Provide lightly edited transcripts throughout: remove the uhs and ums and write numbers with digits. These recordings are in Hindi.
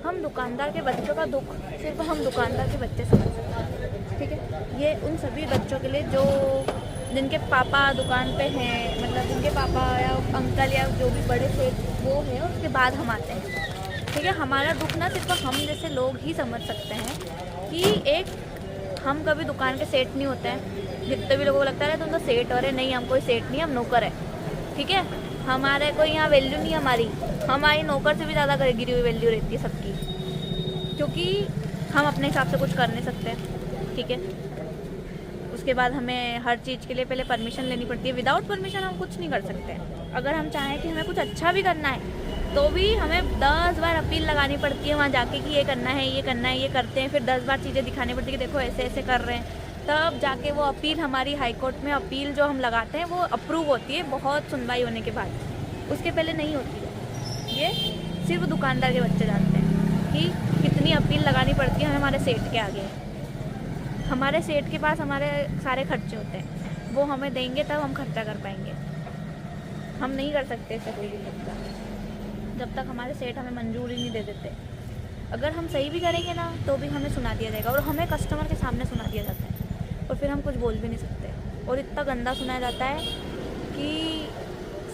हम दुकानदार के बच्चों का दुख सिर्फ हम दुकानदार के बच्चे समझ सकते हैं, ठीक है। ये उन सभी बच्चों के लिए जो जिनके पापा दुकान पे हैं, मतलब जिनके पापा या अंकल या जो भी बड़े थे वो है, उसके बाद हम आते हैं, ठीक है। हमारा दुख ना सिर्फ हम जैसे लोग ही समझ सकते हैं कि एक हम कभी दुकान के सेठ नहीं होते हैं। जितने भी लोगों को लगता है तुम तो सेठ हो रहे, नहीं हम कोई सेठ नहीं, हम नौकर है, ठीक है। हमारे कोई यहाँ वैल्यू नहीं है, हमारी नौकर से भी ज़्यादा गिरी हुई वैल्यू रहती है सबकी, क्योंकि हम अपने हिसाब से कुछ कर नहीं सकते, ठीक है। उसके बाद हमें हर चीज़ के लिए पहले परमिशन लेनी पड़ती है। विदाउट परमिशन हम कुछ नहीं कर सकते। अगर हम चाहें कि हमें कुछ अच्छा भी करना है तो भी हमें 10 बार अपील लगानी पड़ती है वहाँ जाके कि ये करना है, ये करना है, ये करते हैं। फिर 10 बार चीज़ें दिखानी पड़ती है कि देखो ऐसे ऐसे कर रहे हैं, तब जाके वो अपील हमारी हाई कोर्ट में अपील जो हम लगाते हैं वो अप्रूव होती है, बहुत सुनवाई होने के बाद। उसके पहले नहीं होती है। ये सिर्फ दुकानदार के बच्चे जानते हैं कि कितनी अपील लगानी पड़ती है हमारे सेठ के आगे। हमारे सेठ के पास हमारे सारे खर्चे होते हैं, वो हमें देंगे तब हम खर्चा कर पाएंगे। हम नहीं कर सकते ऐसा कोई भी खर्चा जब तक हमारे सेठ हमें मंजूरी नहीं दे देते। अगर हम सही भी करेंगे ना तो भी हमें सुना दिया जाएगा, और हमें कस्टमर के सामने सुना दिया जाता है, और फिर हम कुछ बोल भी नहीं सकते। और इतना गंदा सुनाया जाता है कि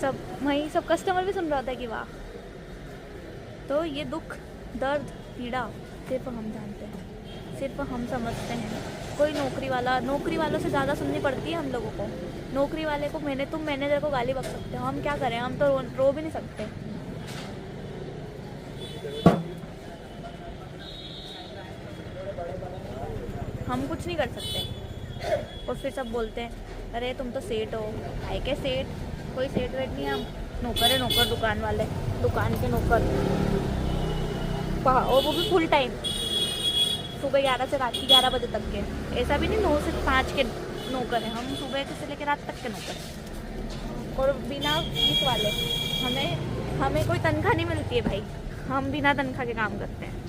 सब कस्टमर भी सुन रहा होता है कि वाह। तो ये दुख, दर्द, पीड़ा सिर्फ हम जानते हैं, सिर्फ हम समझते हैं। कोई नौकरी वालों से ज़्यादा सुननी पड़ती है हम लोगों को। नौकरी वाले को तुम मैनेजर को गाली बक सकते हो, हम क्या करें, हम तो रो भी नहीं सकते। हम कुछ नहीं कर सकते। और फिर सब बोलते हैं अरे तुम तो सेठ हो। है के सेठ? कोई सेठ वेठ नहीं है, हम नौकर है, नौकर दुकान वाले, दुकान के नौकर। और वो भी फुल टाइम, सुबह 11 से रात की 11 बजे तक के। ऐसा भी नहीं 9 से 5 के नौकर हैं, हम सुबह से लेकर रात तक के नौकर हैं। और बिना फीस वाले, हमें कोई तनख्वाह नहीं मिलती है भाई, हम बिना तनख्वाह के काम करते हैं।